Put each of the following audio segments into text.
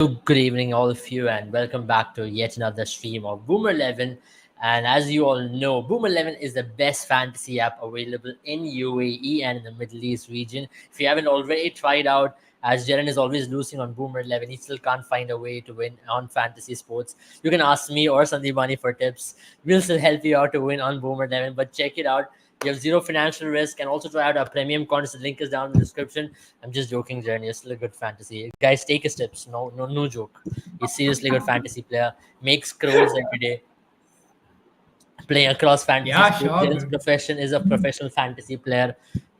Good evening, all of you, and welcome back to yet another stream of Boomer 11. And as you all know, Boomer 11 is the best fantasy app available in UAE and in the Middle East region. If you haven't already tried out, as Jaren is always losing on Boomer 11, he still can't find a way to win on fantasy sports. You can ask me or Sandeep Bani for tips. We'll still help you out to win on Boomer 11, but check it out. You have zero financial risk, and also try out our premium contest. The link is down in the description. I'm just joking, Jaren. You're still a good fantasy. Guys, take his tips. No joke. He's seriously a good fantasy player. Makes crores every day. Playing across fantasy Yeah, sports. sure, Jaren's bro. profession is a professional fantasy player.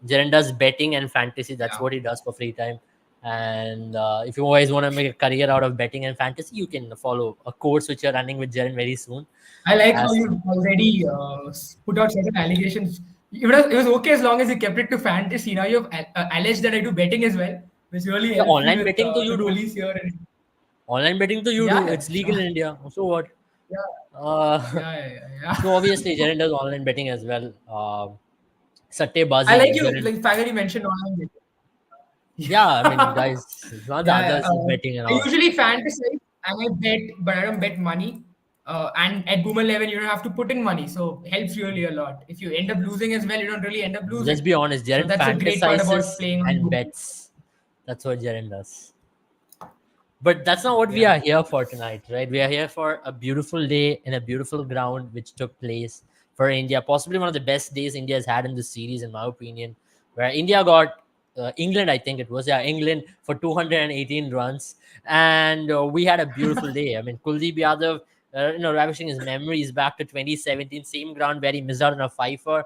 Jaren does betting and fantasy. That's Yeah. what he does for free time. And if you always want to make a career out of betting and fantasy, you can follow a course which you're running with Jaren very soon. I like how As you already put out certain allegations. It was okay as long as you kept it to fantasy. Now you've alleged that I do betting as well, which really yeah, helps me online with betting, to you the do. police here. And, Online betting, to you yeah, do. yeah, It's sure. legal in India. So what? Yeah, Uh, yeah. so obviously, Jaren does online betting as well. I Sattebazing like is you, Jaren. like, finally mentioned online betting. Yeah, I mean, Yeah. guys, it's not the Yeah, others is betting and I all. usually fantasize and I bet, but I don't bet money. And at Boomer 11, you don't have to put in money, so helps really a lot. If you end up losing as well, you don't really end up Let's losing. be honest, So Jaren that's a great part about fantasizes playing on and Boomer. bets. That's what Jaren does. But that's not what we Yeah. are here for tonight, right? We are here for a beautiful day in a beautiful ground which took place for India. Possibly one of the best days India has had in this series, in my opinion, where India got England, I think it was, yeah, England for 218 runs. And we had a beautiful day. I mean, Kuldeep Yadav, ravishing his memories back to 2017, same ground where he missed out on a fifer.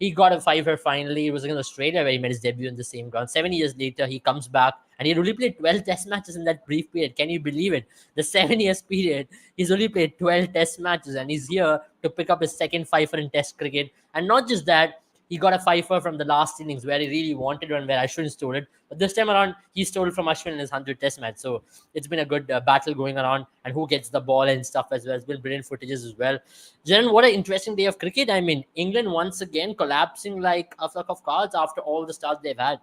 He got a fiver finally. It was against Australia where he made his debut in the same ground. 7 years later, he comes back and he only played 12 test matches in that brief period. Can you believe it? The 7 years period, he's only played 12 test matches and he's here to pick up his second fifer in test cricket. And not just that, he got a fifer from the last innings where he really wanted one, where Ashwin stole it. But this time around, he stole from Ashwin in his 100 test match. So it's been a good battle going around, and who gets the ball and stuff as well. It's been brilliant footages as well. Jen, what an interesting day of cricket. I mean, England once again collapsing like a fluck of cards after all the starts they've had.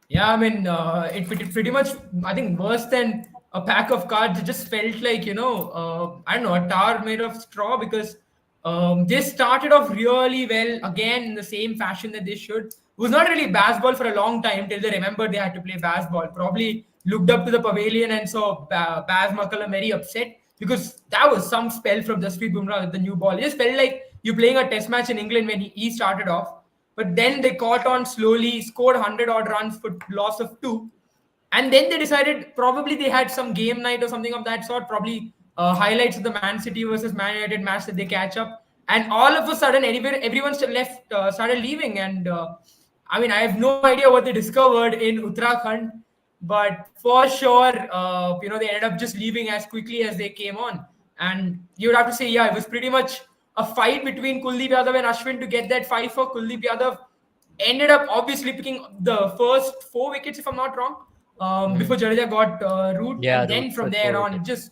Yeah, I mean, it pretty much, I think, worse than a pack of cards. It just felt like, I don't know, a tower made of straw because they started off really well, again, in the same fashion that they should. It was not really baseball for a long time till they remembered they had to play baseball. Probably looked up to the pavilion and saw Baz McCullum very upset because that was some spell from Jasprit Bumrah with the new ball. It just felt like you're playing a test match in England when he started off. But then they caught on slowly, scored 100 odd runs for loss of two. And then they decided probably they had some game night or something of that sort, probably highlights of the Man City versus Man United match that they catch up. And all of a sudden, everyone left, started leaving. And I mean, I have no idea what they discovered in Uttarakhand, but for sure, they ended up just leaving as quickly as they came on. And you would have to say, yeah, it was pretty much a fight between Kuldeep Yadav and Ashwin to get that five for Kuldeep Yadav. Ended up obviously picking the first four wickets, if I'm not wrong, before Mm. Jadeja got root, Yeah, and the then from first there four on, wickets.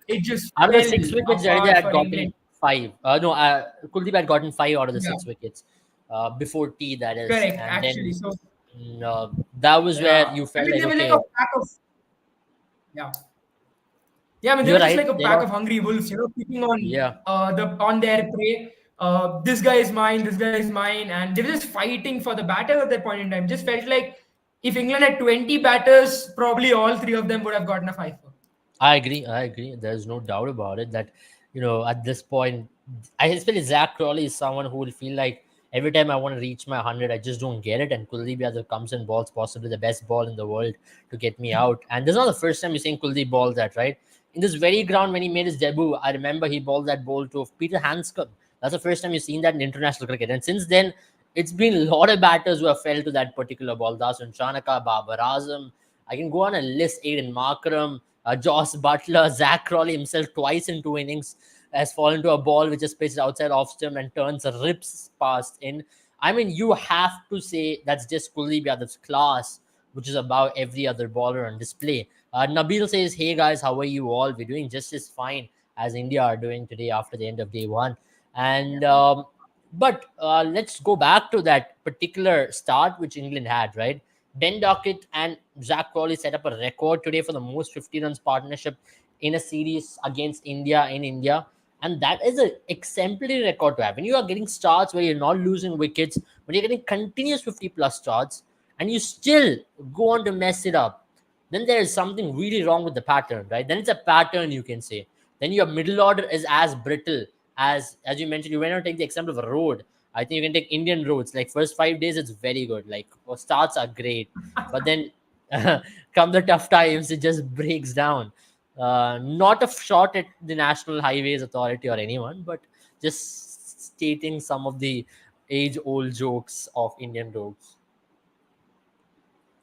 it just Out of the fell 6 wickets, Jadeja apart had for gotten England. five. No, Kuldeep had gotten five out of the Yeah, 6 wickets before tea, that is. correct. And Actually, then so that was where yeah, you I felt mean like, they were like a okay, pack of yeah. Yeah, I mean they you're were just right. like a They pack got, of hungry wolves, picking on yeah. on their prey. This guy is mine, this guy is mine, and they were just fighting for the batter at that point in time. Just felt like if England had 20 batters, probably all three of them would have gotten a five. I agree. I agree. There's no doubt about it that, at this point, I especially Zach Crawley is someone who will feel like every time I want to reach my 100, I just don't get it. And Kuldeep Yadav comes and balls possibly the best ball in the world to get me out. And this is not the first time you're seeing Kuldeep ball that, right? In this very ground, when he made his debut, I remember he balled that ball to Peter Handscomb. That's the first time you've seen that in international cricket. And since then, it's been a lot of batters who have fell to that particular ball. Dasun Chanaka, Babar Azam. I can go on a list. Aiden Markram, Joss Butler, Zach Crawley himself twice in 2 innings has fallen to a ball which is pitched outside off stump and turns rips past in. I mean, you have to say that's just Kuldeep Yadav's class, which is above every other baller on display. Nabil says, "Hey guys, how are you all? We're doing just as fine as India are doing today after the end of day one." And but let's go back to that particular start which England had, right? Ben Dockett and Zach Crowley set up a record today for the most 50 runs partnership in a series against India in India. And that is an exemplary record to have. When you are getting starts where you're not losing wickets, when you're getting continuous 50 plus starts, and you still go on to mess it up, then there is something really wrong with the pattern, right? Then it's a pattern, you can say. Then your middle order is as brittle as you mentioned. You went on to take the example of a road. I think you can take Indian roads. Like first 5 days, it's very good. Like starts are great, but then come the tough times, it just breaks down. Not a shot at the National Highways Authority or anyone, but just stating some of the age-old jokes of Indian roads.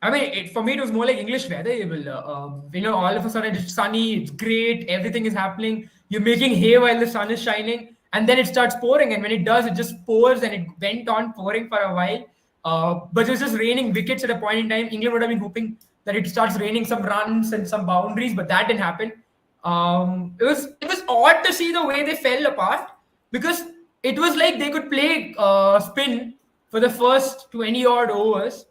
I mean, for me, it was more like English weather. All of a sudden it's sunny, it's great, everything is happening. You're making hay while the sun is shining, and then it starts pouring. And when it does, it just pours, and it went on pouring for a while. But it was just raining wickets at a point in time. England would have been hoping that it starts raining some runs and some boundaries, but that didn't happen. It was odd to see the way they fell apart, because it was like they could play spin for the first 20 odd overs,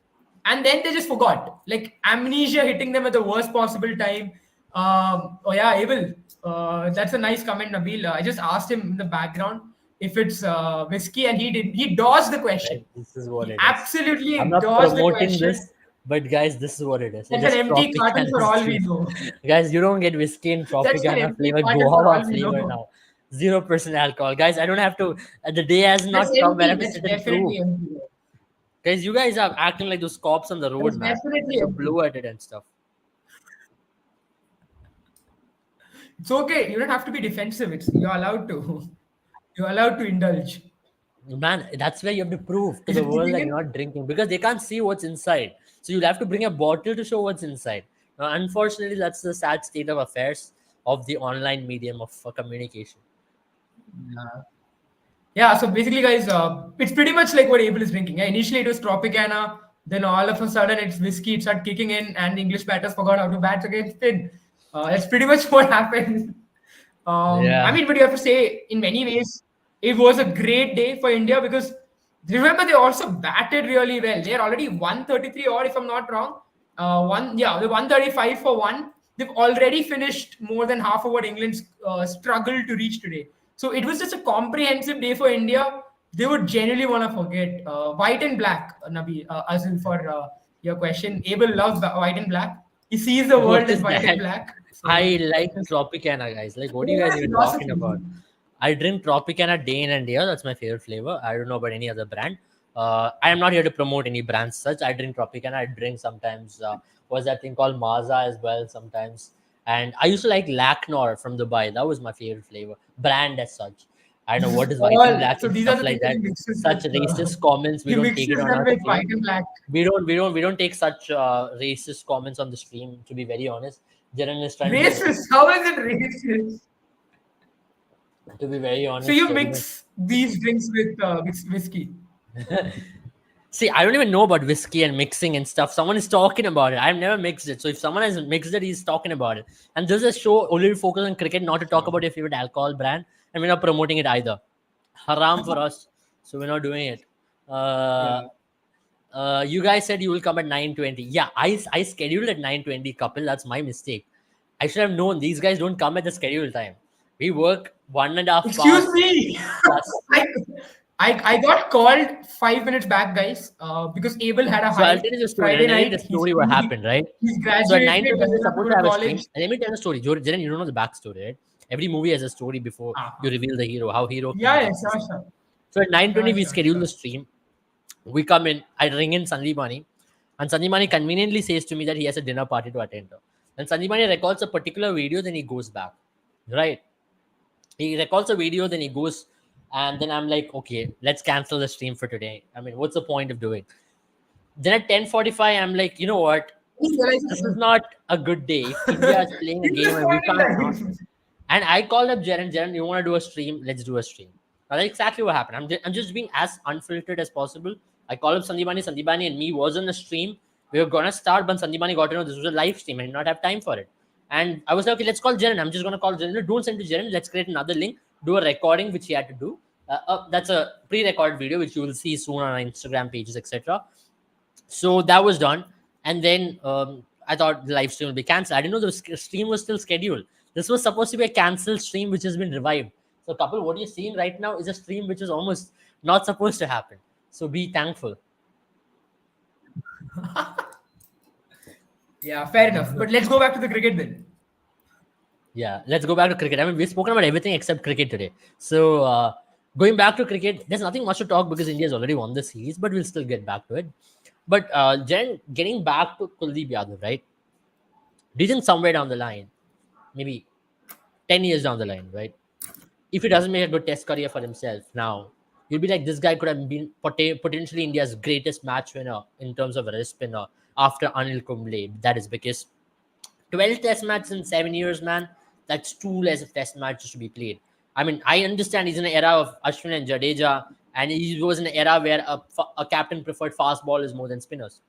and then they just forgot, like amnesia hitting them at the worst possible time. Oh yeah, Abel, that's a nice comment, Nabil. I just asked him in the background if it's whiskey, and he dodged the Right? question. This is what He it is. I'm absolutely not dodged the promoting question. this, but guys, this is what it is. It That's an is empty carton for Tropicana's all we juice. know. Guys, you don't get whiskey in That's an Tropicana empty flavor, carton for guava all we flavor know. now. 0% alcohol. Guys, I don't have to, the day has That's not come where I empty. have to That's sit and prove. definitely empty. Guys, you guys are acting like those cops on the road, That's man. definitely So empty. blow at it and stuff. It's okay. You don't have to be defensive. You're allowed to. You're allowed to indulge. Man, that's where you have to prove to Is the it world kicking that you're in? not drinking because they can't see what's inside. So you'll have to bring a bottle to show what's inside. Unfortunately, that's the sad state of affairs of the online medium of communication. Yeah. Yeah, so basically, guys, it's pretty much like what Abel is drinking. Yeah, initially, it was Tropicana. Then all of a sudden, it's whiskey. It started kicking in, and the English batters forgot how to bat against spin. That's pretty much what happened. I Yeah. mean, but you have to say, in many ways, it was a great day for India, because remember, they also batted really well. They're already 133 odd, if I'm not wrong. The 135 for one. They've already finished more than half of what England's struggled to reach today. So it was just a comprehensive day for India. They would genuinely want to forget white and black, Nabi, as in for your question. Abel loves white and black. He sees the What world as is white and that? black. So I like just Tropicana, guys. Like, what are you yeah, guys even talking philosophy. about? I drink Tropicana day in and day out. That's my favorite flavor. I don't know about any other brand. I am not here to promote any brands such. I drink Tropicana. I drink sometimes, what's that thing called Maza as well sometimes. And I used to like Laknor from Dubai. That was my favorite flavor. Brand as such. I don't know what is white and All black so and these are stuff the like things that that. he mixes Such with. racist comments. We He don't take it mixes on them our with white stream. and black. We don't take such racist comments on the stream, to be very honest. Jaren is trying to do, Racist? How is it racist? to be very So honest. you mix these drinks with whiskey. See, I don't even know about whiskey and mixing and stuff. Someone is talking about it. I've never mixed it. So if someone has mixed it, he's talking about it. And this is a show only focused on cricket, not to talk about your favorite alcohol brand. And we're not promoting it either. Haram for us. So we're not doing it. Uh, Yeah. you guys said you will come at 9:20. Yeah, I scheduled at 9:20, couple. That's my mistake. I should have known these guys don't come at the scheduled time. We work 1.5 hours Excuse me. plus. I, I got called 5 minutes back, guys, because Abel had a So I'll hike tell you the story. Friday I'll tell you the night. story what happened, right? He's So at graduated, 9:20, we're doesn't have to supposed go to to have a stream. college. And let me tell the story. Jaren, you don't know the backstory, right? Every movie has a story before Uh-huh. you reveal the hero, how hero came Yeah, to yeah, sure, exist. sure. So at 9:20, Sure, we sure, schedule sure. the stream. We come in, I ring in Sandeepani, and Sandeepani conveniently says to me that he has a dinner party to attend to. And Sandeepani records a particular video, then he goes back. Right? He records a video, then he goes, and then I'm like, okay, let's cancel the stream for today. I mean, what's the point of doing? Then at 10:45, I'm like, you know what? He This is realizes not a good day. If India is playing a in game this and we point in can't not. time. And I called up Jaren. Jaren, you want to do a stream? Let's do a stream. Now, that's exactly what happened. I'm just being as unfiltered as possible. I called up Sandeepani. Sandeepani and me was on the stream. We were gonna start, but Sandeepani got to know this was a live stream. I did not have time for it. And I was like, okay, let's call Jaren. I'm just gonna call Jaren. No, don't send to Jaren. Let's create another link. Do a recording, which he had to do. That's a pre-recorded video, which you will see soon on our Instagram pages, etc. So that was done. And then I thought the live stream will be cancelled. I didn't know the stream was still scheduled. This was supposed to be a cancelled stream, which has been revived. So, couple, what you're seeing right now is a stream which is almost not supposed to happen. So, be thankful. Yeah, fair enough. But let's go back to the cricket then. Yeah, let's go back to cricket. I mean, we've spoken about everything except cricket today. So, going back to cricket, there's nothing much to talk because India's already won the series, but we'll still get back to it. But Jen, getting back to Kuldeep Yadav, right? Do you think somewhere down the line, maybe 10 years down the line, right? If he doesn't make a good test career for himself now, you'll be like, this guy could have been potentially India's greatest match winner in terms of a spinner after Anil Kumble. That is because 12 test matches in 7 years, man, that's too less of test matches to be played. I mean, I understand he's in an era of Ashwin and Jadeja, and he was in an era where a captain preferred fast ballers more than spinners.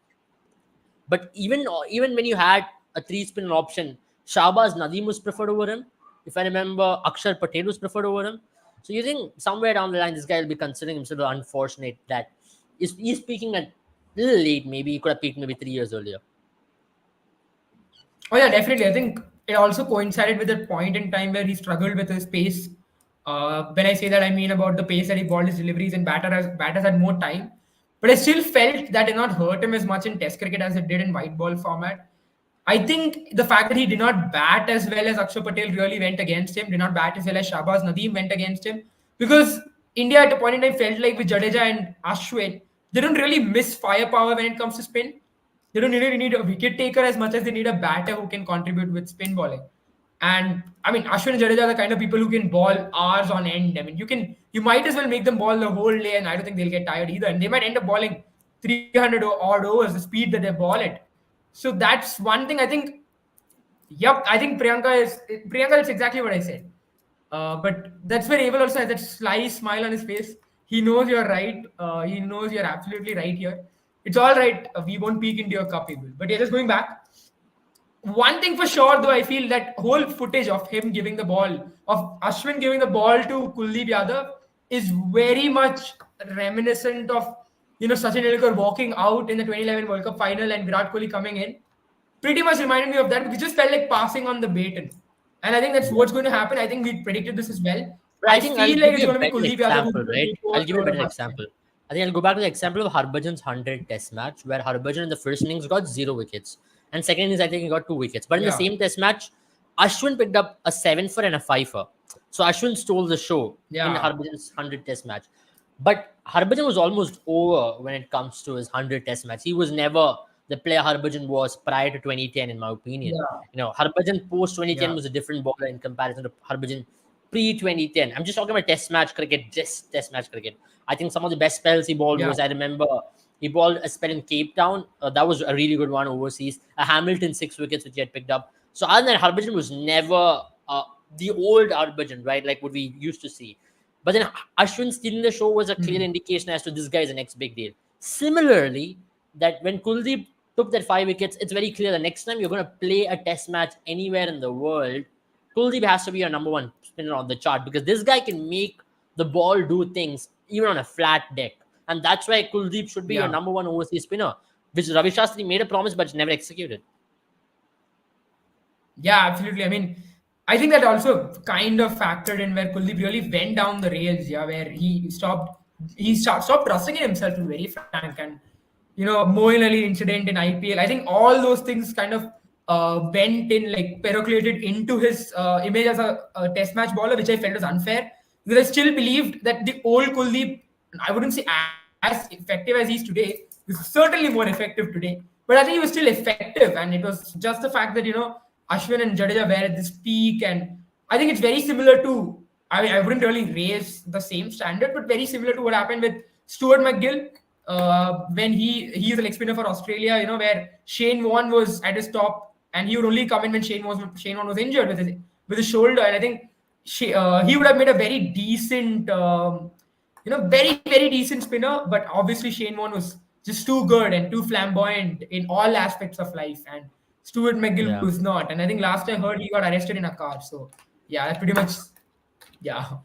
But even when you had a three spinner option, Shahbaz Nadeem was preferred over him. If I remember, Akshar Patel was preferred over him. So you think somewhere down the line, this guy will be considering himself unfortunate that he's speaking a little late. Maybe he could have peaked maybe 3 years earlier. Oh yeah, definitely. I think it also coincided with a point in time where he struggled with his pace. When I say that, I mean about the pace that he balled his deliveries, and batters had more time. But I still felt that did not hurt him as much in Test cricket as it did in white ball format. I think the fact that he did not bat as well as Akshar Patel really went against him, did not bat as well as Shahbaz Nadeem went against him, because India at a point in time felt like with Jadeja and Ashwin, they don't really miss firepower when it comes to spin. They don't really need a wicket taker as much as they need a batter who can contribute with spin bowling. And I mean, Ashwin and Jadeja are the kind of people who can ball hours on end. I mean, you might as well make them ball the whole day, and I don't think they'll get tired either. And they might end up bowling 300 odd overs, the speed that they ball it. So that's one thing I think. Yep, I think Priyanka is exactly what I said. But that's where Abel also has that sly smile on his face. He knows you're right. He knows you're absolutely right here. It's all right. We won't peek into your cup, Abel. But yeah, just going back. One thing for sure, though, I feel that whole footage of him giving the ball, of Ashwin giving the ball to Kuldeep Yadav, is very much reminiscent of Sachin Tendulkar walking out in the 2011 World Cup final and Virat Kohli coming in. Pretty much reminded me of that. We just felt like passing on the baton. And I think that's what's going to happen. I think we predicted this as well. But I I think I'll feel like give it's you a going to be better Kuldeep Yadav example, who's going to right? take I'll give you a over better the example. I think I'll go back to the example of Harbhajan's 100 test match, where Harbhajan in the first innings got 0 wickets. And second innings, I think he got 2 wickets. But in the Yeah, same test match, Ashwin picked up a 7 for and a 5 for. So Ashwin stole the show in yeah, Harbhajan's 100 test match. But Harbhajan was almost over when it comes to his 100 test match. He was never the player Harbhajan was prior to 2010, in my opinion. yeah, Harbhajan post 2010 yeah, was a different bowler in comparison to Harbhajan pre 2010. I'm just talking about test match cricket, just test match cricket. I think some of the best spells he bowled yeah, was, I remember, he bowled a spell in Cape Town. That was a really good one overseas. A Hamilton 6 wickets, which he had picked up. So other than that, Harbhajan was never the old Harbhajan, right? Like what we used to see. But then Ashwin stealing the show was a clear Mhm. indication as to this guy is the next big deal. Similarly, that when Kuldeep took that 5 wickets, it's very clear the next time you're going to play a test match anywhere in the world, Kuldeep has to be your number one spinner on the chart because this guy can make the ball do things even on a flat deck. And that's why Kuldeep should be your Yeah. number one overseas spinner, which Ravi Shastri made a promise but never executed. Yeah, absolutely. I mean, I think that also kind of factored in where Kuldeep really went down the rails, yeah, where stopped trusting in himself, to be very frank. And Moeen Ali incident in IPL, I think all those things kind of went in, like percolated into his image as a test match bowler, which I felt was unfair, because I still believed that the old Kuldeep, I wouldn't say as effective as he's today, is certainly more effective today. But I think he was still effective, and it was just the fact that Ashwin and Jadeja were at this peak, and I think it's very similar to. I mean, I wouldn't really raise the same standard, but very similar to what happened with Stuart McGill when he is a leg spinner for Australia. Where Shane Warne was at his top, and he would only come in when Shane Warne was injured with his shoulder, and I think he would have made a very decent. Very decent spinner, but obviously Shane Warne was just too good and too flamboyant in all aspects of life, and Stuart McGill Yeah. was not. And I think last I heard he got arrested in a car. So yeah, that's pretty much yeah.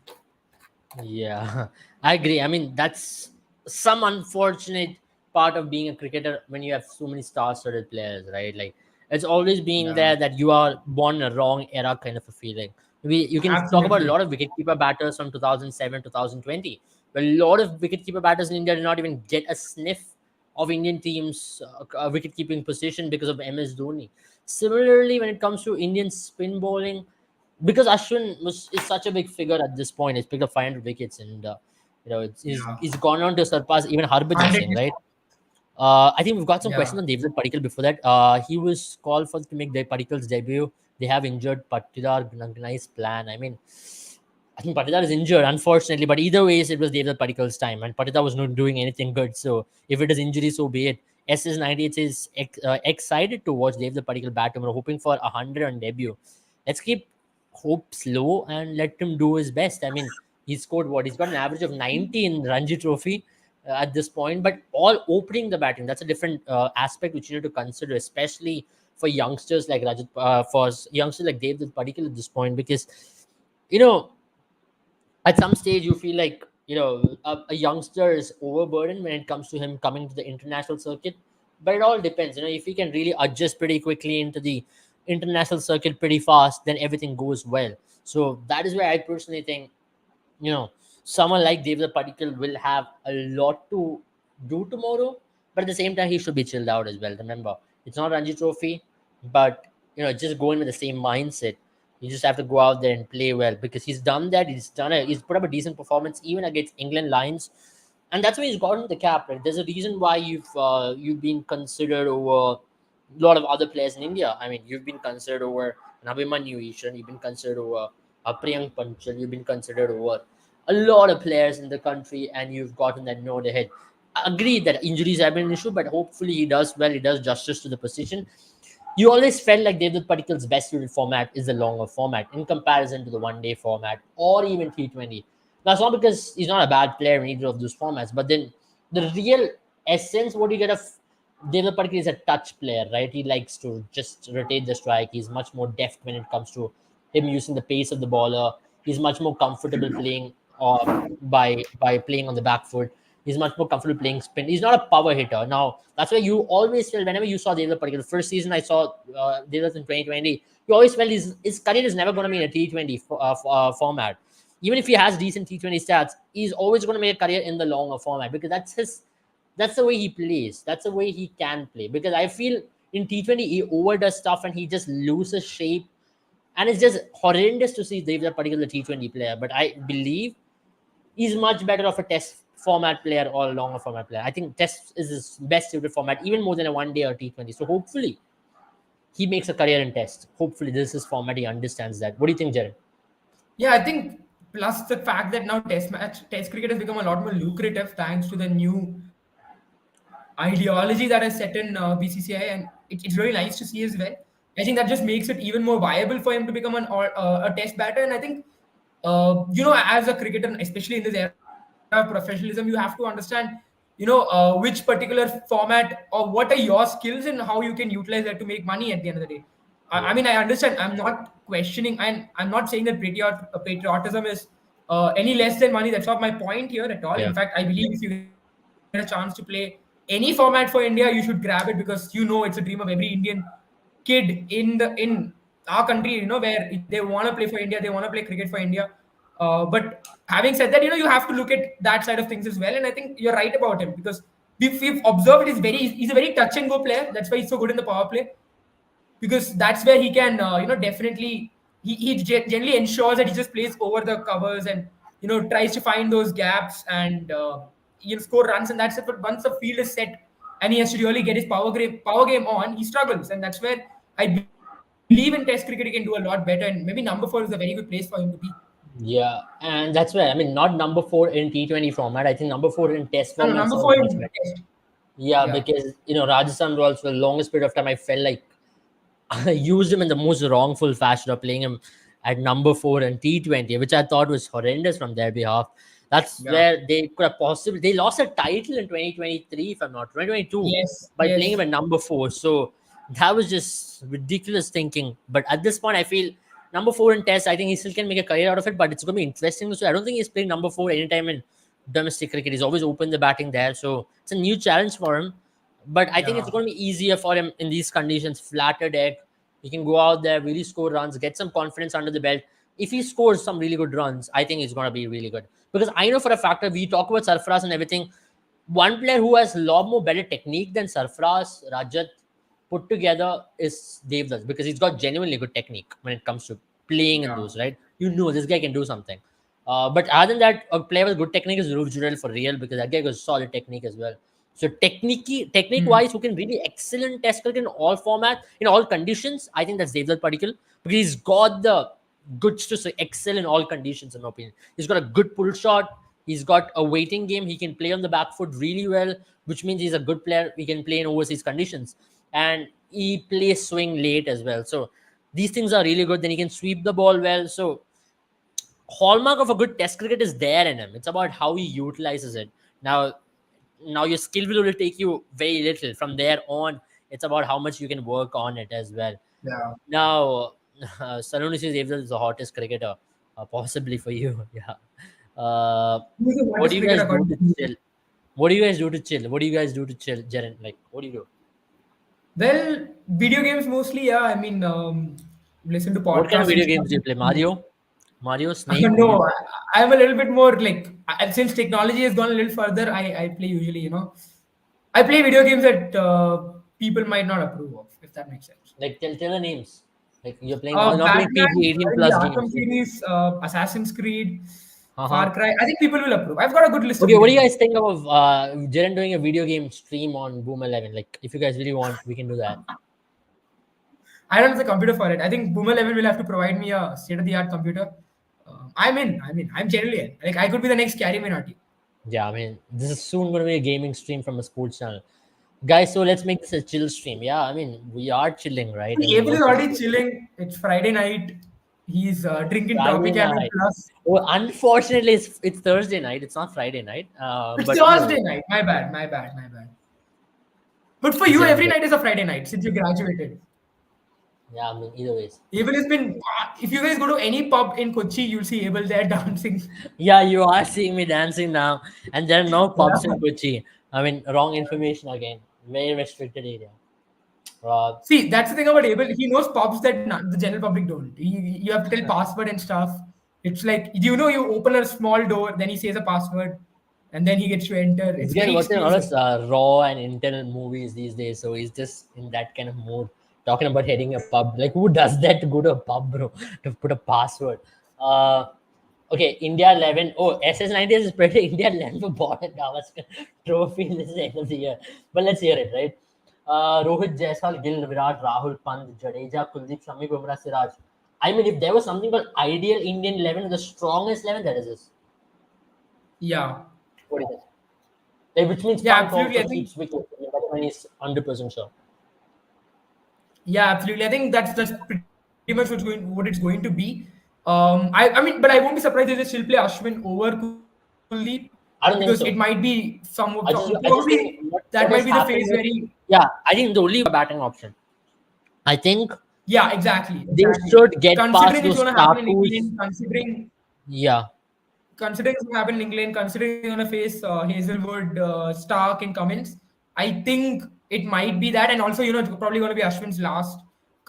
Yeah, I agree. I mean, that's some unfortunate part of being a cricketer when you have so many star-studded players, right? Like it's always been Yeah, there that you are born in a wrong era kind of a feeling. You can talk about a absolutely. lot of wicketkeeper batters from 2007, 2020. But a lot of wicketkeeper batters in India did not even get a sniff of Indian teams' wicket-keeping position because of MS Dhoni. Similarly, when it comes to Indian spin bowling, because Ashwin is such a big figure at this point, he's picked up 500 wickets, and Yeah, he's gone on to surpass even Harbhajan 100. Singh, right? I think we've got some Yeah, questions on David Padikkal before that. He was called for to make Padikkal's debut. They have injured Patidar. Nice plan. I mean, I think Patidar is injured, unfortunately. But either ways, it was David Padikkal's time, and Patidar was not doing anything good. So if it is injury, so be it. SS98 is excited to watch David Padikkal bat. We're hoping for 100 on debut. Let's keep hope slow and let him do his best. I mean, he scored what? He's got an average of 90 in Ranji Trophy at this point, but all opening the batting, that's a different aspect which you need to consider, especially for youngsters like Rajat, for youngsters like David Padikkal at this point, because you know at some stage you feel like a youngster is overburdened when it comes to him coming to the international circuit. But it all depends, if he can really adjust pretty quickly into the international circuit pretty fast, then everything goes well. So that is where I personally think, you know, someone like David Padikkal will have a lot to do tomorrow, but at the same time, he should be chilled out as well. Remember, it's not Ranji Trophy, but just go in with the same mindset. You just have to go out there and play well because he's done that. He's put up a decent performance even against England Lions, and that's why he's gotten the cap. Right? There's a reason why you've been considered over a lot of other players in India. I mean, you've been considered over an Abhimanyu Ishan, you've been considered over a Priyank Panchal, you've been considered over a lot of players in the country, and you've gotten that nod ahead. I agree that injuries have been an issue, but hopefully he does well. He does justice to the position. You always felt like David Padikkal's best suited format is the longer format in comparison to the one-day format or even T20. That's not because he's not a bad player in either of those formats, but then the real essence, what you get of David Padikkal is a touch player, right? He likes to just rotate the strike. He's much more deft when it comes to him using the pace of the bowler. He's much more comfortable playing by playing on the back foot. He's much more comfortable playing spin. He's not a power hitter. Now, that's why you always feel whenever you saw David Padikkal, the first season I saw David in 2020, you always felt his career is never going to be in a T20 format. Even if he has decent T20 stats, he's always going to make a career in the longer format because that's the way he plays. That's the way he can play. Because I feel in T20 he overdoes stuff and he just loses shape, and it's just horrendous to see David Padikkal, the T20 player. But I believe he's much better of a test format player or a longer format player. I think test is his best suited format, even more than a one day or T20. So hopefully he makes a career in test. Hopefully this is his format. He understands that. What do you think, Jared? yeah. I think plus the fact that now test cricket has become a lot more lucrative thanks to the new ideology that is set in BCCI, and it's really nice to see as well. I think that just makes it even more viable for him to become a test batter. And I think, as a cricketer, especially in this era of professionalism, you have to understand, which particular format or what are your skills and how you can utilize that to make money at the end of the day. I Yeah. mean, I understand. I'm not questioning, and I'm not saying that patriotism is any less than money. That's not my point here at all. Yeah. In fact, I believe if you get a chance to play any format for India, you should grab it because it's a dream of every Indian kid in our country. Where they want to play for India, they want to play cricket for India. But having said that, you have to look at that side of things as well. And I think you're right about him because we've observed he's a very touch and go player. That's why he's so good in the power play because that's where he can definitely generally ensures that he just plays over the covers and tries to find those gaps and score runs, and that's it. But once the field is set and he has to really get his power game on, he struggles, and that's where I believe in test cricket he can do a lot better, and maybe number 4 is a very good place for him to be. Yeah, and that's where I mean, not number four in T20 format. I think number four in Test No, no, format number sounds 4 much in better. test. Yeah, Yeah. because Rajasthan Royals for the longest period of time, I felt like I used him in the most wrongful fashion of playing him at number four in T20, which I thought was horrendous from their behalf. That's Yeah. where they could have possibly they lost a title in 2023, if I'm not 2022, Yes, by playing him yes. at number four. So that was just ridiculous thinking. But at this point, I feel number four in Test, I think he still can make a career out of it. But it's going to be interesting. So I don't think he's playing number four anytime in domestic cricket. He's always opened the batting there, so it's a new challenge for him. But I think it's Yeah. going to be easier for him in these conditions. Flatter deck, he can go out there, really score runs, get some confidence under the belt. If he scores some really good runs, I think it's going to be really good. Because I know for a fact that we talk about Sarfaraz and everything. One player who has a lot more better technique than Sarfaraz, Rajat put together is Devdas, because he's got genuinely good technique when it comes to playing in Yeah. those, right? You know, this guy can do something. But other than that, a player with good technique is Dhruv Jurel for real, because that guy got solid technique as well. So technique Hmm. wise, who can really excel in test cricket in all formats, in all conditions, I think that's Devdutt Padikkal, because he's got the goods to excel in all conditions, in my opinion. He's got a good pull shot. He's got a waiting game. He can play on the back foot really well, which means he's a good player. He can play in overseas conditions, and he plays swing late as well. So these things are really good. Then he can sweep the ball well. So hallmark of a good test cricket is there in him. It's about how he utilizes it. Now your skill will take you very little. From there on, it's about how much you can work on it as well. Yeah. Now, Saloni says Avdal is the hottest cricketer, possibly for you. Yeah. Who's the What hottest do you cricketer guys do according to to you? chill? What do you guys do to chill? What do you guys do to chill, Jaren? Like, what do you do? Well, video games mostly. Yeah, I mean, listen to What kind of podcasts and video stuff. games do you play? Mario, Snake. What do you No, play? I'm a little bit more like since technology has gone a little further. I play usually, I play video games that people might not approve of, if that makes sense. Like, tell the names. Like, you're playing not playing Batman, PG 18 the plus Arkham games. Like, series, Assassin's Creed, uh-huh. Far Cry. I think people will approve. I've got a good list of Okay, what video do you games. guys think of Jaren doing a video game stream on Boom 11? Like, if you guys really want, we can do that. I don't have the computer for it. I think Boomer Level will have to provide me a state of the art computer. I'm in. I'm generally in. Like I could be the next Carrie Minati. Yeah, I mean, this is soon going to be a gaming stream from a sports channel. Guys, so let's make this a chill stream. Yeah, I mean, we are chilling, right? I mean, Abel is what can I already say? chilling. It's Friday night. He's drinking Friday Tropicana night. Plus. Oh, unfortunately, it's Thursday night. It's not Friday night. It's But either Thursday way, night. My bad. My bad. My bad. But for it's you, Jaren's every day. night is a Friday night since you graduated. Yeah, I mean, either ways. Abel has been. If you guys go to any pub in Kochi, you'll see Abel there dancing. Yeah, you are seeing me dancing now, and there are no pubs Yeah. in Kochi. I mean, wrong information again. Very restricted area. Uh, See, that's the thing about Abel. He knows pubs that the general public don't. You have to tell password and stuff. It's like you open a small door, then he says a password, and then he gets to enter. this It's guy very watching a lot exclusive. of raw and internal movies these days, so he's just in that kind of mood, talking about heading a pub. Like, who does that to go to a pub, bro? To put a password. Uh, okay, India 11. Oh, SS90 is pretty. India 11 for Bharat Gavaskar trophy. This is the end of the year, but let's hear it, right? Rohit, Jaiswal, Gill, Virat, Rahul, Pant, Jadeja, Kuldeep, Shami, Bumrah, Siraj. I mean, if there was something called ideal Indian 11, the strongest 11, that is this. Yeah, What is it? Like, which means yeah, Pant absolutely. also I think keeps wickets. That's when he's 100% sure. yeah, absolutely. I think that's pretty much what it's going to be. I mean, but I won't be surprised if they still play Ashwin over Kuldeep because it I don't might think so. be I just probably think that might be what the has phase where happened is, he. yeah, I think the only batting option. I think Yeah, exactly, they exactly. should get past Considering it's those going to happen in Takus. England, Yeah, considering it's going to happen in England, considering they're going to face Hazelwood, Stark, and Cummins, I think it might be that, and also it's probably going to be Ashwin's last.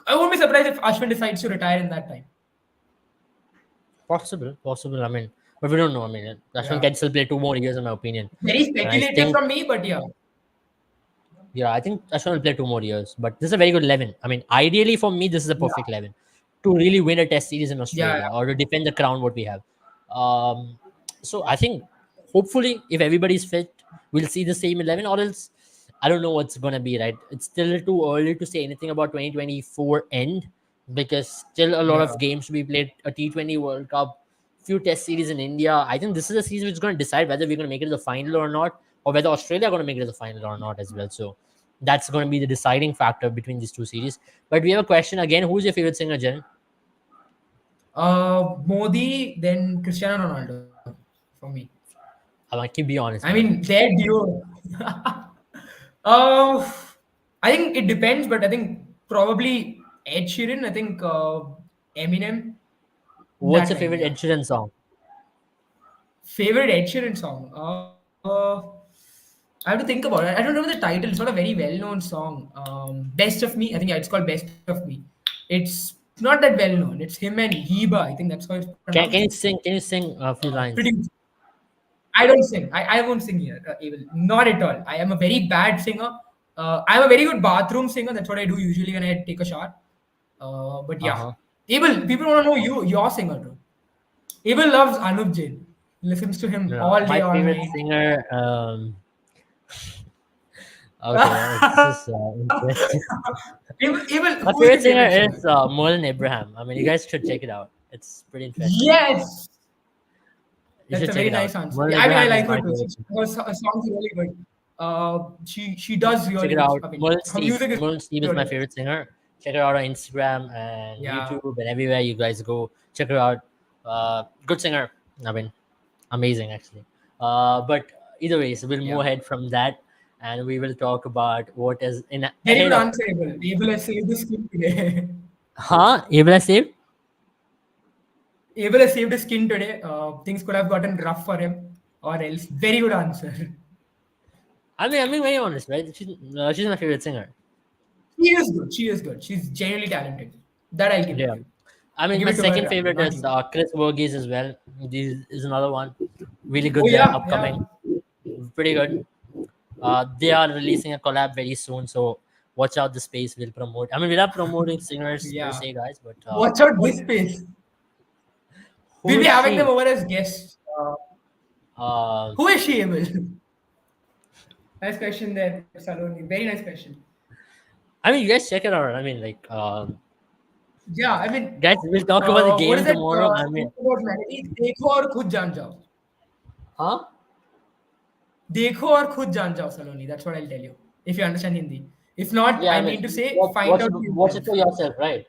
I won't be surprised if Ashwin decides to retire in that time. possible. I mean, but we don't know. I mean, Ashwin Yeah, can still play 2 more years, in my opinion. very And I speculative think, from me, but yeah, yeah, I think Ashwin will play 2 more years. But this is a very good 11. I mean, ideally for me, this is a yeah, perfect 11 to really win a Test series in yeah, Australia or to defend the crown what we have. Um, so I think hopefully, if everybody's fit, we'll see the same 11. Or else, I don't know what's gonna be. Right, it's still too early to say anything about 2024 end, because still a lot yeah. of games to be played. A T20 World Cup, few Test series in India. I think this is a season which is going to decide whether we're going to make it to the final or not, or whether Australia are going to make it to the final or not as well. So that's going to be the deciding factor between these two series. But we have a question again. Who's your favorite singer, Jen? Modi, then Cristiano Ronaldo for me. I might keep be I honest, man. mean, their duo. uh, I think it depends, but I think probably Ed Sheeran. I think Eminem. What's That your time, favorite yeah. Ed Sheeran song? Favorite Ed Sheeran song? I have to think about it. I don't remember the title. It's not a very well-known song. Best of Me. I think, yeah, it's called Best of Me. It's not that well-known. It's him and Heba. I think that's how it's Can pronounced. you sing? Can you sing a few lines? Pretty. I don't sing. I won't sing here. Abel. Not at all. I am a very bad singer. I'm a very good bathroom singer. That's what I do usually when I take a shower. But Uh yeah, huh. Abel. People want to know your singer too. Abel loves Anup Jain. Listens to him No, all day, my all favorite night. singer. Okay, this is interesting. Abel, My who is favorite your singer favorite singer? is Mullen Abraham. I mean, you guys should check it out. It's pretty interesting. Yes, You that's should a check very it out. nice answer. Mullen Yeah, I mean, I Abraham is like her my too. favorite singer. Her songs are really good. She does Check really it good. out. I mean, Mullen her Steve. music is Mullen Steve is really my nice. favorite singer. Check her out on Instagram and Yeah, YouTube and everywhere you guys go. Check her out. Good singer. I mean, amazing actually. But either ways, we'll yeah. move ahead from that, and we will talk about what is in Very ahead good of. answer, Abel. Abel has saved the skin today. Huh? Able to save? Abel has saved his skin today. Things could have gotten rough for him, or else. Very good answer. I mean, I'm being very honest, right? She's my favorite singer. She is good. She is good. She's genuinely talented. That I'll give it Yeah. to you. I I mean, give my it to her, second favorite not is you. Chris Verghese as well. This is another one. Really Oh good there, yeah, upcoming. yeah. Pretty good. They are releasing a collab very soon, so watch out the space. We'll promote. I mean, we're not promoting singers per Yeah. se, guys, but Watch out who, this space. who We'll be is having them she? over as guests. Uh, Who is she, Abel? Nice question there, Saloni. Very nice question. I mean, you guys check it out. I mean, like, Yeah, I mean, guys, we'll talk about the what is game that tomorrow. I mean, saying about melody? देखो और खुद जान जाओ. huh? देखो और खुद जान जाओ, Saloni. That's what I'll tell you. If you understand Hindi. If not, Yeah, I I mean to mean, say, find out for watch it yourself. for yourself, right?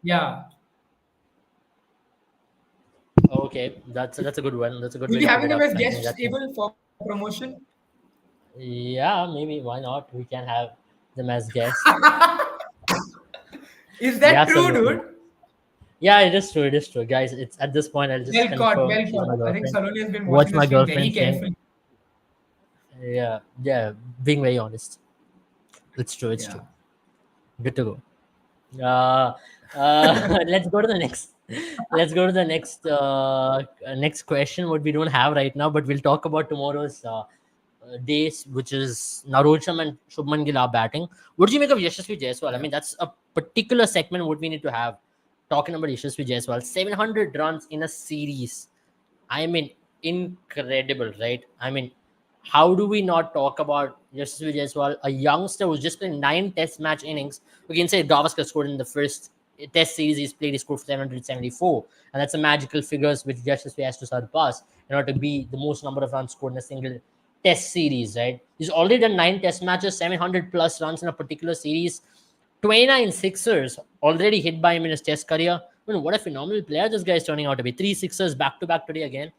Yeah. Okay, that's a good one. That's a good We'll way be to put having it them up. as I think guests, that's Abel, for promotion. yeah, maybe why not? We can have them as guests. Is Yeah, that true, absolutely. dude? Yeah, it is true. It is true, guys. It's at this point. I'll just Well caught, confirm well she's caught. my I think girlfriend. Saloni has been Watch watching the my stream very girlfriend sing. carefully. Yeah, yeah. Being very honest, it's true. It's Yeah. true. Good to go. Let's go to the next. Let's go to the next question. What we don't have right now, but we'll talk about tomorrow's days, which is Narocham and Shubman Gill are batting. What do you make of Yashasvi Jaiswal? I Yeah. mean, that's a particular segment what we need to have talking about Yashasvi Jaiswal. 700 runs in a series. I mean, incredible, right? I mean, how do we not talk about Yashasvi Jaiswal, a youngster who's just played 9 Test match innings? We can say Gavaskar scored in the first Test series he's played. He scored 774, and that's a magical figures which Yashasvi has to surpass in order to be the most number of runs scored in a single Test series. Right? He's already done 9 Test matches, 700 plus runs in a particular series. 29 sixers already hit by him in his Test career. I mean, what a phenomenal player this guy is turning out to be. 3 sixers back to back today again.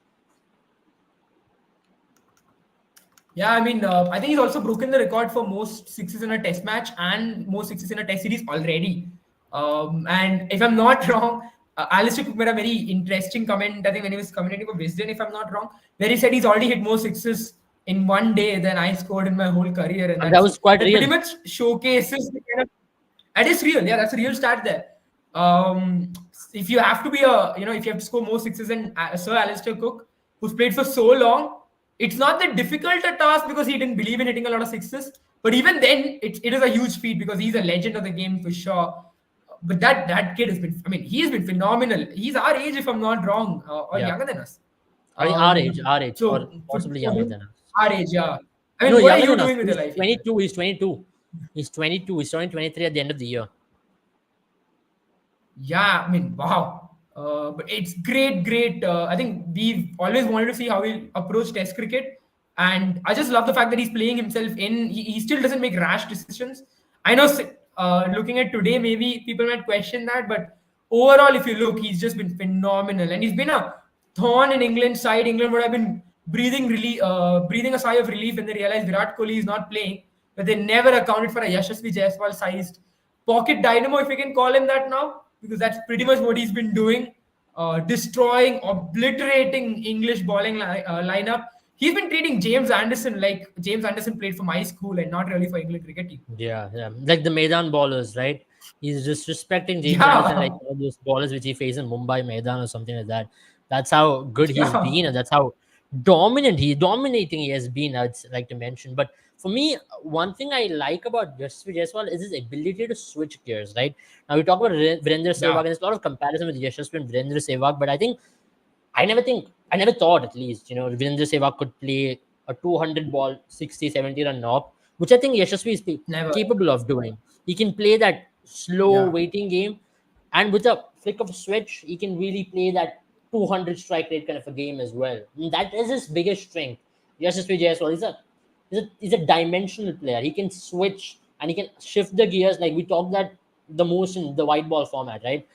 Yeah, I mean, I think he's also broken the record for most sixes in a test match and most sixes in a test series already. And if I'm not wrong, Alistair Cook made a very interesting comment, I think, when he was commentating for Wisden, if I'm not wrong, where he said he's already hit more sixes in one day than I scored in my whole career. And And that was quite that pretty real. much showcases the kind of. That is real. Yeah, that's a real stat there. Um, if you have to be if you have to score more sixes than Sir Alistair Cook, who's played for so long, it's not that difficult a task because he didn't believe in hitting a lot of sixes. But even then, it is a huge feat because he's a legend of the game for sure. But that kid has been, I mean, he's been phenomenal. He's our age, if I'm not wrong, or Yeah. younger than us. I think our age, or So possibly for younger him, than us. our age, yeah. I No, mean, what are younger you than us. doing with your He's life, Abel? 22. He's 22. He's 22. He's turning 23 at the end of the year. Yeah, I mean, wow. But it's great, great. I think we've always wanted to see how he'll approach Test cricket, and I just love the fact that he's playing himself in. He still doesn't make rash decisions. I know, looking at today, maybe people might question that, but overall, if you look, he's just been phenomenal, and he's been a thorn in England's side. England would have been breathing a sigh of relief when they realized Virat Kohli is not playing, but they never accounted for a Yashasvi Jaiswal-sized pocket dynamo, if you can call him that now, because that's pretty much what he's been doing. destroying, obliterating English bowling lineup. He's been treating James Anderson like James Anderson played for my school and not really for England cricket team. Yeah, yeah. Like the Maidan ballers, right? He's disrespecting James Anderson like Yeah, all those ballers which he faced in Mumbai Maidan or something like that. That's how good he's yeah, been, and that's how dominating he has been. I'd like to mention. But for me, one thing I like about Yashasvi Jaiswal is his ability to switch gears. Right now, we talk about Virender Sehwag, and yeah, there's a lot of comparison with Yashasvi and Virender Sehwag. But I never thought at least, Virendra Sehwag could play a 200 ball, 60, 70 run knock, which I think Yashasvi is never. capable of doing. He can play that slow Yeah, waiting game, and with a flick of a switch, he can really play that 200 strike rate kind of a game as well. And that is his biggest strength. Yashasvi Jaiswal, he's a dimensional player. He can switch and he can shift the gears. Like we talked that the most in the white ball format, right?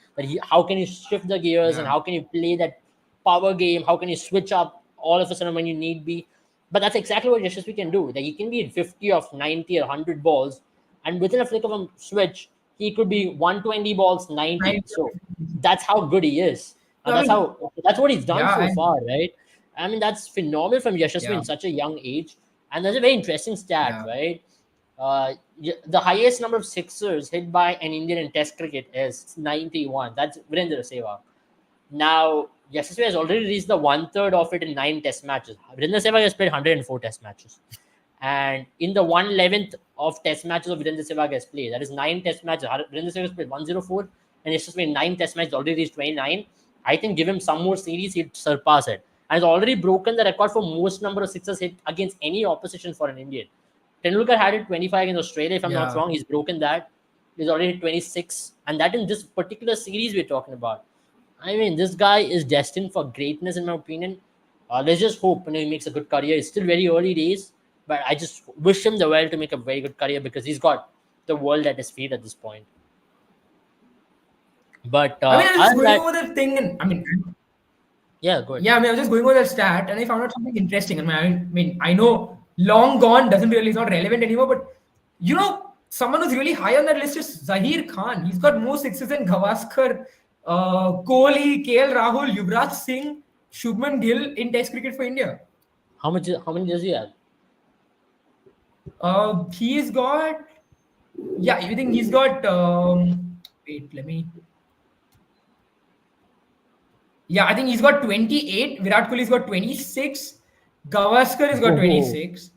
How can you shift the gears and yeah, how can you play that power game? How can you switch up all of a sudden when you need be? But that's exactly what Yashasvi can do. Like he can be in 50 of 90 or 100 balls, and within a flick of a switch, he could be 120 balls, 90. I, So that's how good he is. And I mean, that's what he's done yeah, so and far, right? I mean, that's phenomenal from Yashasvi in yeah, such a young age. And there's a very interesting stat, yeah, right? The highest number of sixers hit by an Indian in Test cricket is 91. That's Virendra Sehwag. Now, Yashasvi has already reached the one-third of it in 9 Test matches. Virendra Sehwag has played 104 Test matches. And in the 1/11th of Test matches of Virendra Sehwag has played, that is 9 Test matches. Virendra Sehwag has played 104, and Yashasvi in 9 Test matches already reached 29. I think give him some more series, he'd surpass it. And he's already broken the record for most number of sixes hit against any opposition for an Indian. Tendulkar had it 25 against Australia, if I'm not yeah. wrong. He's broken that. He's already hit 26. And that in this particular series we're talking about. I mean, this guy is destined for greatness, in my opinion. Let's just hope he makes a good career. It's still very early days, but I just wish him the well to make a very good career because he's got the world at his feet at this point. But I mean, I was just other than going that, over that thing, and I mean, yeah, good. yeah, I mean, I was just going over that stat, and I found out something interesting. I know long gone doesn't really is not relevant anymore, but someone who's really high on that list is Zahir Khan. He's got more sixes than Gavaskar, Kohli, KL Rahul, Yuvraj Singh, Shubman Gill in Test cricket for India. How many does he have? He's got, yeah, I think he's got. Wait, let me. Yeah, I think he's got 28. Virat Kohli's got 26. Gavaskar has got Oh, 26.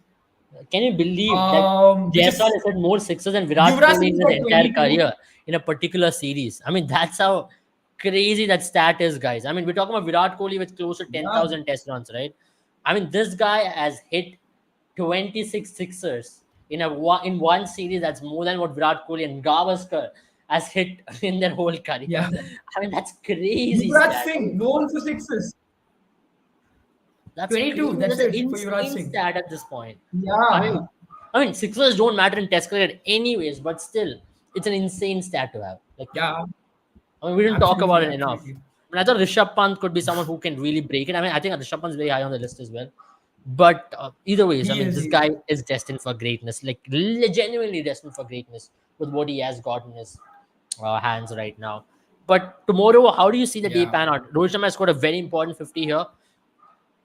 can you believe that Which Jaiswal is has had more sixes than Virat Yuvraj Kohli in Singh's his got entire 22. career in a particular series? I mean, that's how crazy that stat is, guys. I mean, we're talking about Virat Kohli with close to Yeah, 10,000 Test runs, right? I mean, this guy has hit 26 sixers in one series. That's more than what Virat Kohli and Gavaskar has hit in their whole career. yeah. I mean, that's crazy Yuvraj stat. Singh, known for sixes. That's 22. crazy. That's That's an it for Yuvraj insane Singh. stat at this point. I Yeah, mean, sixers don't matter in Test cricket anyways, but still, it's an insane stat to have. Like, yeah. we didn't talk about Absolutely, it enough. absolutely. I thought Rishabh Pant could be someone who can really break it. I mean, I think Rishabh Pant's very high on the list as well. But either ways, He is. this He is. guy is destined for greatness, like genuinely destined for greatness with what he has got in his hands right now. But tomorrow, how do you see the day Yeah. pan out? Rohit Sharma has scored a very important 50 here.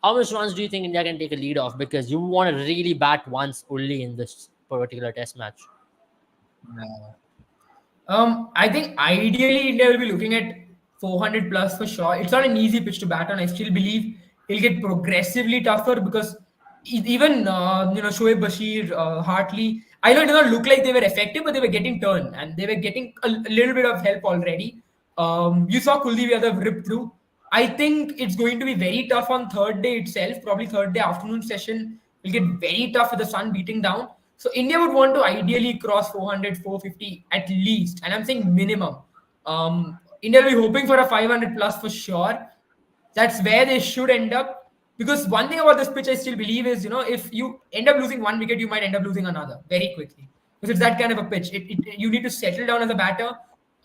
How much runs do you think India can take a lead off? Because you want to really bat once only in this particular test match. Yeah. I think ideally India will be looking at 400 plus for sure. It's not an easy pitch to bat on. I still believe it'll get progressively tougher because even Shoaib Bashir, Hartley. I know it did not look like they were effective, but they were getting turn and they were getting a little bit of help already. You saw Kuldeep Yadav rip through. I think it's going to be very tough on third day itself. Probably third day afternoon session will get very tough with the sun beating down. So India would want to ideally cross 400, 450 at least, and I'm saying minimum. India will be hoping for a 500 plus for sure. That's where they should end up. Because one thing about this pitch, I still believe is, if you end up losing one wicket, you might end up losing another very quickly. Because it's that kind of a pitch. You need to settle down as a batter.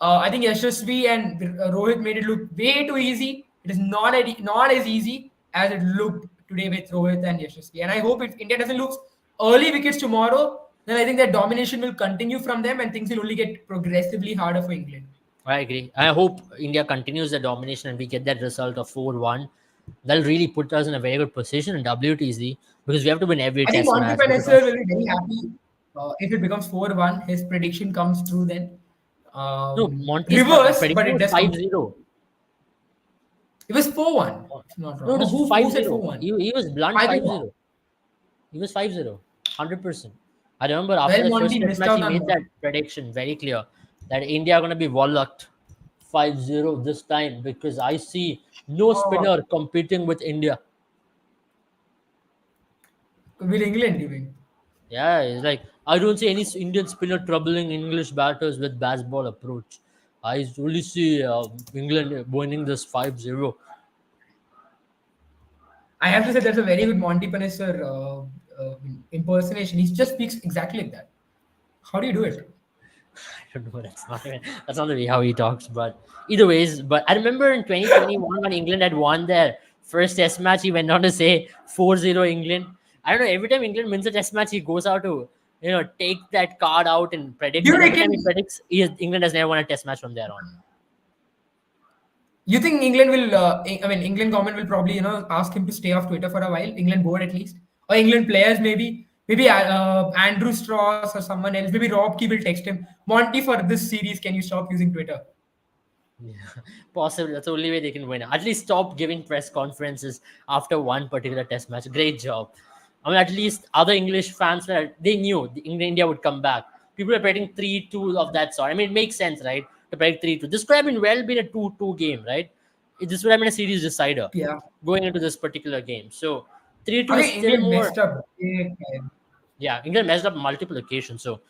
I think Yashasvi and Rohit made it look way too easy. It is not as easy as it looked today with Rohit and Yashasvi. And I hope if India doesn't lose early wickets tomorrow, then I think that domination will continue from them and things will only get progressively harder for England. I agree. I hope India continues the domination and we get that result of 4-1. That'll really put us in a very good position in WTC because we have to win every I think test Monty match. Because Panesar will be very happy if it becomes 4-1. His prediction comes true then. no, Monty's Reverse, but prediction it was does come true. 5-0. It was 4-1, if not No, wrong. it Oh, was who five said zero. 4-1? He was blunt I think, 5-0. He was 5-0. 100%. I remember after well, the Monty first test missed match, he out on made one. that prediction very clear that India are going to be walloped 5-0 this time because I see no Oh, spinner competing with India. will England, you mean? Yeah, it's like I don't see any Indian spinner troubling English batters with baseball approach. I only see England winning this 5-0. I have to say that's a very good Monty Panesar impersonation. He just speaks exactly like that. How do you do it? I don't know. That's not the way how he talks. But either ways, but I remember in 2021 when England had won their first Test match, he went on to say 4-0 England. I don't know. Every time England wins a Test match, he goes out to take that card out and predict. Do you And every time he reckon? predicts, England has never won a Test match from there on. You think England will? I mean, England government will probably ask him to stay off Twitter for a while. England board at least, or England players maybe. Maybe Andrew Strauss or someone else. Maybe Rob Key will text him. Monty, for this series, can you stop using Twitter? Yeah, possibly. That's the only way they can win. At least stop giving press conferences after one particular test match. Great job. I mean, at least other English fans they knew India would come back. People are betting 3-2 of that sort. I mean, it makes sense, right? To bet 3-2. This could have been a 2-2 game, right? This would have been a series decider Yeah, going into this particular game. So 3-2 I is think still England more. messed up big time. Yeah, England messed up multiple occasions. So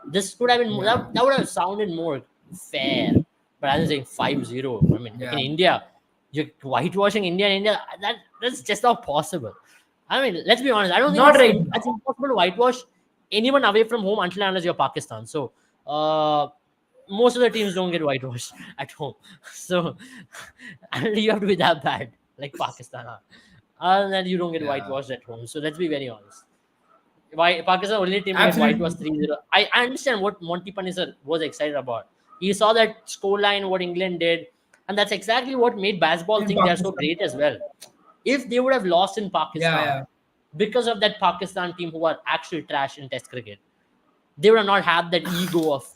this could have been Yeah, that would have sounded more fair. But as I'm saying 5-0. I mean, like yeah. in India, you're whitewashing India and India. That's just not possible. I mean, let's be honest. I don't think Not right it's now. impossible to whitewash anyone away from home unless you're Pakistan. So most of the teams don't get whitewashed at home. So you have to be that bad, like Pakistan. Other than that, you don't get Yeah, whitewashed at home. So let's be very honest. Why Pakistan only team to get white was absolutely. 3-0. I understand what Monty Panesar was excited about. He saw that scoreline, what England did, and that's exactly what made baseball In think they're so Pakistan. great as well. If they would have lost in Yeah, Pakistan yeah. because of that Pakistan team who are actually trash in Test cricket, they would have not had that ego of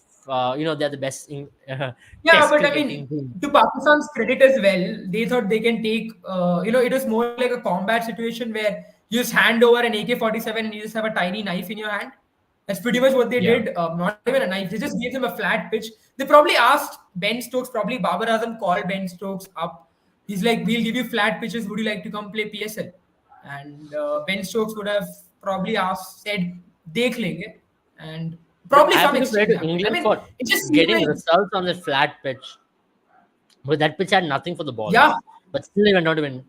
they're the best in Yeah, Test but I cricketing mean, team. to Pakistan's credit as well, they thought they can take, it was more like a combat situation where you just hand over an AK-47 and you just have a tiny knife in your hand. That's pretty much what they Yeah. did. Not even a knife. They just gave them a flat pitch. They probably asked Ben Stokes, probably Babar Azam called Ben Stokes up. He's like, we'll give you flat pitches. Would you like to come play PSL? And Ben Stokes would have probably said, Dekh lenge. And But probably I have some to give credit exchange to happened. I England mean, for it just seemed getting like, results on the flat pitch. But that pitch had nothing for the yeah, bowlers. But still, they went on to win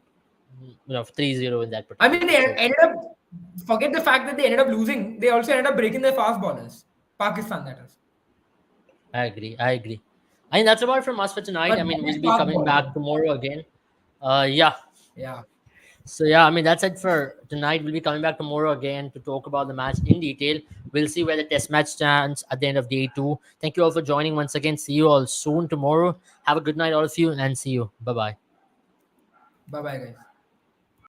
3-0 in that I particular mean, game. they So ended up, forget the fact that they ended up losing. They also ended up breaking their fast bowlers. Pakistan, that is. I agree. I agree. I think that's about it from us for tonight. But I mean, that is we'll be fast coming bowler. back tomorrow again. Yeah. Yeah. So yeah, I mean that's it for tonight. We'll be coming back tomorrow again to talk about the match in detail. We'll see where the test match stands at the end of day two. Thank you all for joining once again. See you all soon tomorrow. Have a good night, all of you, and see you. Bye bye. Bye bye, guys.